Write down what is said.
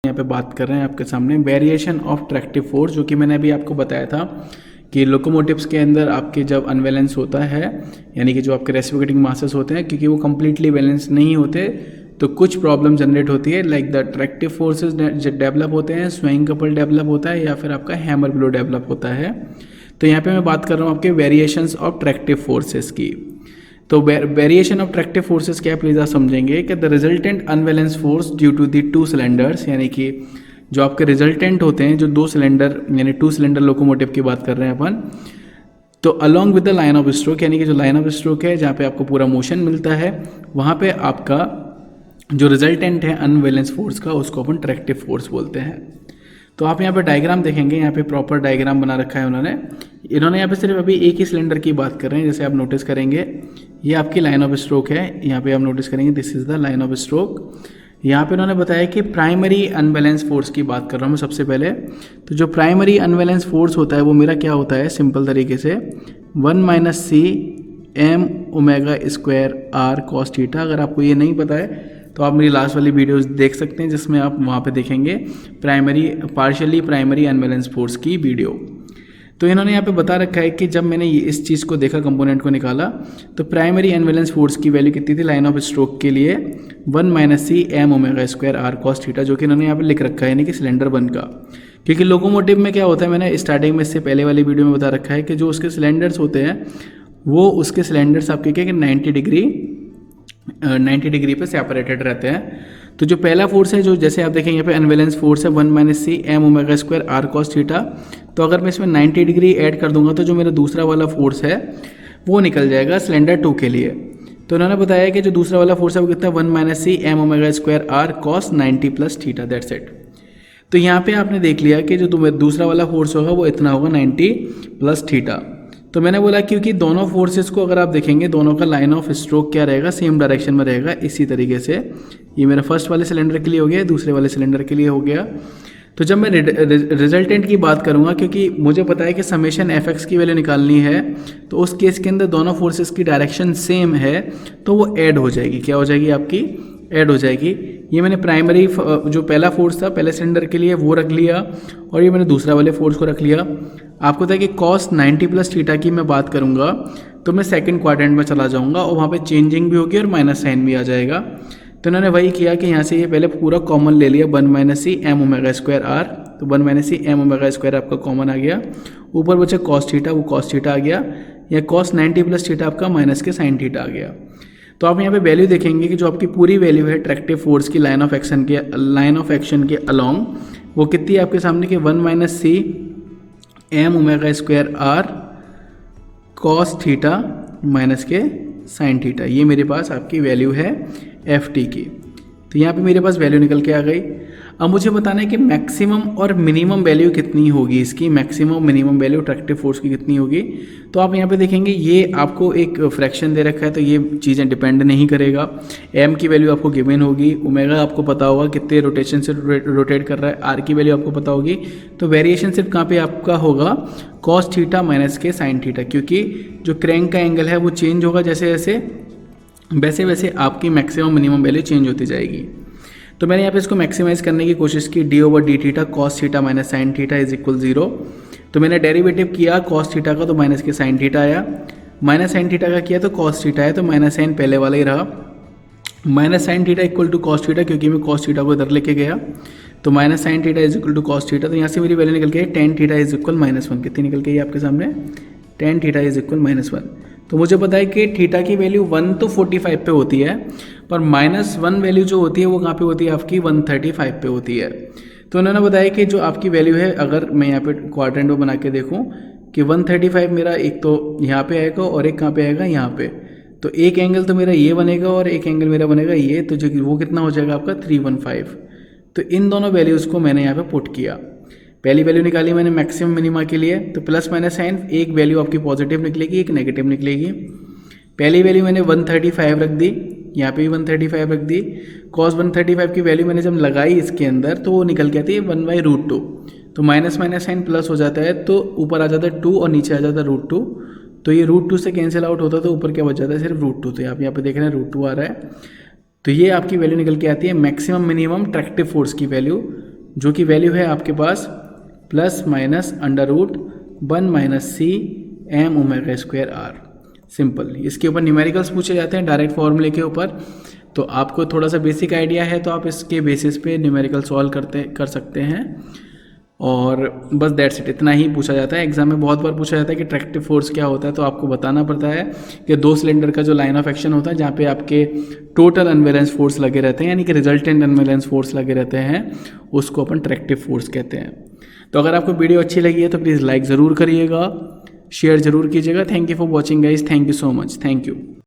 यहाँ पे बात कर रहे हैं आपके सामने वेरिएशन ऑफ ट्रैक्टिव फोर्स, जो कि मैंने अभी आपको बताया था कि लोकोमोटिव्स के अंदर आपके जब अनबैलेंस होता है, यानी कि जो आपके रेसिप्रोकेटिंग मासेस होते हैं, क्योंकि वो कम्प्लीटली बैलेंस नहीं होते तो कुछ प्रॉब्लम जनरेट होती है। Like the tractive forces develop होते हैं, स्विंग कपल डेवलप होता है, या फिर आपका हैमर ब्लो डेवलप होता है। तो यहाँ पे मैं बात कर रहा हूँ आपके वेरिएशंस ऑफ ट्रैक्टिव फोर्सेस की। तो वेरिएशन ऑफ ट्रैक्टिव फोर्सेस क्या, प्लीज आप समझेंगे कि the resultant unbalance force due to the two cylinders, यानी कि जो आपके रिजल्टेंट होते हैं, जो दो सिलेंडर यानी टू सिलेंडर लोकोमोटिव की बात कर रहे हैं अपन, तो along with the line of stroke, यानी कि जो लाइन ऑफ स्ट्रोक है जहाँ पे आपको पूरा मोशन मिलता है, वहाँ पे आपका जो रिजल्टेंट है अनबैलेंस फोर्स का, उसको अपन ट्रैक्टिव फोर्स बोलते हैं। तो आप यहाँ पे डायग्राम देखेंगे, यहाँ पे प्रॉपर डायग्राम बना रखा है इन्होंने यहाँ पे सिर्फ अभी एक ही सिलेंडर की बात कर रहे हैं। जैसे आप नोटिस करेंगे ये आपकी लाइन ऑफ स्ट्रोक है, यहाँ पे आप नोटिस करेंगे this is the line of stroke. यहाँ पे उन्होंने बताया कि प्राइमरी अनबैलेंस फोर्स की बात कर रहा हूँ मैं सबसे पहले। तो जो प्राइमरी अनबैलेंस फोर्स होता है वो मेरा क्या होता है, सिंपल तरीके से 1 - C m omega square r cos theta. अगर आपको ये नहीं पता है तो आप मेरी लास्ट वाली वीडियोस देख सकते हैं, जिसमें आप वहाँ पे देखेंगे पार्शियली प्राइमरी अनबैलेंस फोर्स की वीडियो। तो इन्होंने यहाँ पे बता रखा है कि जब मैंने इस चीज़ को देखा, कंपोनेंट को निकाला, तो प्राइमरी अनबैलेंस फोर्स की वैल्यू कितनी थी लाइन ऑफ स्ट्रोक के लिए, 1 - C m omega square r cos theta, जो कि इन्होंने यहाँ पे लिख रखा है, यानी कि सिलेंडर 1 का। क्योंकि लोकोमोटिव में क्या होता है, मैंने स्टार्टिंग में इससे पहले वाली वीडियो में बता रखा है कि जो उसके सिलेंडर्स होते हैं वो उसके सिलेंडर्स आपके क्या कि 90 डिग्री पे सेपरेटेड रहते हैं। तो जो पहला फोर्स है, जो जैसे आप देखेंगे यहाँ पे अनबैलेंस फोर्स है 1 - C m omega square r cos theta, तो अगर मैं इसमें 90 डिग्री ऐड कर दूंगा तो जो मेरा दूसरा वाला फोर्स है वो निकल जाएगा सिलेंडर 2 के लिए। तो उन्होंने बताया कि जो दूसरा वाला फोर्स है वो कितना 1 - C m omega square r cos 90 + theta, that's it. तो यहाँ पे आपने देख लिया कि जो दूसरा वाला फोर्स होगा वो इतना होगा 90 + थीटा। तो मैंने बोला क्योंकि दोनों फोर्सेस को अगर आप देखेंगे, दोनों का लाइन ऑफ स्ट्रोक क्या रहेगा, सेम डायरेक्शन में रहेगा। इसी तरीके से ये मेरा फर्स्ट वाले सिलेंडर के लिए हो गया, दूसरे वाले सिलेंडर के लिए हो गया। तो जब मैं रिजल्टेंट की बात करूंगा, क्योंकि मुझे पता है कि समेशन एफ की वैल्यू निकालनी है, तो उस केस के अंदर दोनों फोर्सेस की डायरेक्शन सेम है, तो वो ऐड हो जाएगी। क्या हो जाएगी आपकी, ऐड हो जाएगी। ये मैंने प्राइमरी जो पहला फोर्स था पहले सिलेंडर के लिए वो रख लिया, और ये मैंने दूसरा वाले फोर्स को रख लिया। आपको था कि cos 90 + थीटा की मैं बात करूंगा तो मैं सेकंड क्वाड्रेंट में चला जाऊंगा, और वहाँ पे चेंजिंग भी होगी और माइनस साइन भी आ जाएगा। तो इन्होंने वही किया कि यहाँ से ये पहले पूरा कॉमन ले लिया, 1 - C m omega square r, तो 1 - C m ओमेगा स्क्वायर आपका कॉमन आ गया। ऊपर बचा cos थीटा, वो cos थीटा आ गया, या cos 90 + थीटा आपका माइनस के sin थीटा आ गया। तो आप यहाँ पे वैल्यू देखेंगे कि जो आपकी पूरी वैल्यू है ट्रैक्टिव फोर्स की लाइन ऑफ एक्शन के अलॉन्ग, वो कितनी है आपके सामने कि 1 - C m omega square r cos theta minus के sin थीटा। ये मेरे पास आपकी वैल्यू है एफ टी की। तो यहाँ पे मेरे पास वैल्यू निकल के आ गई। अब मुझे बताना है कि मैक्सिमम और मिनिमम वैल्यू कितनी होगी इसकी, maximum minimum value tractive force की कितनी होगी। तो आप यहाँ पे देखेंगे ये आपको एक फ्रैक्शन दे रखा है, तो ये चीज़ें डिपेंड नहीं करेगा। एम की वैल्यू आपको गिवन होगी, ओमेगा आपको पता होगा कितने रोटेशन से रोटेट कर रहा है, आर की वैल्यू आपको पता होगी। तो वेरिएशन सिर्फ कहाँ पे आपका होगा, cos थीटा माइनस के sin थीटा, क्योंकि जो क्रैंक का एंगल है वो चेंज होगा जैसे जैसे, वैसे वैसे आपकी मैक्सिमम मिनिमम वैल्यू चेंज होती जाएगी। तो मैंने यहाँ पे इसको मैक्सिमाइज करने की कोशिश की, d/d theta cos theta minus sin theta is equal 0। तो मैंने डेरिवेटिव किया cos थीटा का, तो माइनस के sin थीटा आया, माइनस sin थीटा का किया तो cos थीटा आया, तो माइनस साइन पहले वाला ही रहा, minus sin theta equal to cos theta, क्योंकि मैं cos थीटा को इधर लेके गया, तो minus sin theta is equal to cos theta. तो यहाँ से मेरी वैल्यू निकल के tan थीटा इज इक्वल -1। कितनी निकल के आपके सामने, tan थीटा इज इक्वल -1। तो मुझे पता है कि थीटा की वैल्यू 1 तो 45 पे होती है, पर -1 वैल्यू जो होती है वो कहाँ पे होती है आपकी 135 पे होती है। तो उन्होंने बताया कि जो आपकी वैल्यू है, अगर मैं यहाँ पे क्वाड्रेंट में बना के देखूँ कि 135 मेरा एक तो यहाँ पे आएगा और एक कहाँ पे आएगा, यहाँ पे। तो एक एंगल तो मेरा ये बनेगा और एक एंगल मेरा बनेगा ये, तो जो वो कितना हो जाएगा आपका 315। तो इन दोनों वैल्यूज़ को मैंने यहाँ पे पुट किया। पहली वैल्यू निकाली मैंने मैक्सिमम मिनिमा के लिए, तो प्लस माइनस साइन, एक वैल्यू आपकी पॉजिटिव निकलेगी, एक नेगेटिव निकलेगी। पहली वैल्यू मैंने 135 रख दी, यहाँ पे भी 135 रख दी। cos 135 की वैल्यू मैंने जब लगाई इसके अंदर तो वो निकल के आती है 1/√2। तो माइनस माइनस साइन प्लस हो जाता है, तो ऊपर आ जाता है 2 और नीचे आ जाता है √2। तो ये √2 से कैंसिल आउट होता है, तो ऊपर क्या बच जाता है, सिर्फ √2। तो आप यहाँ पे देख रहे हैं √2 आ रहा है। तो ये आपकी वैल्यू निकल के आती है मैक्सिमम मिनिमम ट्रैक्टिव फोर्स की वैल्यू, जो कि वैल्यू है आपके पास ±√1 - C m⍵²r। सिंपल। इसके ऊपर न्यूमेरिकल्स पूछे जाते हैं डायरेक्ट फॉर्मूले के ऊपर, तो आपको थोड़ा सा बेसिक आइडिया है तो आप इसके बेसिस पे न्यूमेरिकल सॉल्व कर सकते हैं। और बस दैट्स इट, इतना ही पूछा जाता है। एग्जाम में बहुत बार पूछा जाता है कि ट्रैक्टिव फोर्स क्या होता है, तो आपको बताना पड़ता है कि 2 सिलेंडर का जो लाइन ऑफ एक्शन होता है जहाँ पे आपके टोटल अनबैलेंस फोर्स लगे रहते हैं, यानी कि रिजल्टेंट अनबैलेंस फोर्स लगे रहते हैं, उसको अपन ट्रैक्टिव फोर्स कहते हैं। तो अगर आपको वीडियो अच्छी लगी है तो प्लीज़ लाइक ज़रूर करिएगा, शेयर ज़रूर कीजिएगा। Thank you for watching guys, thank you so much, thank you.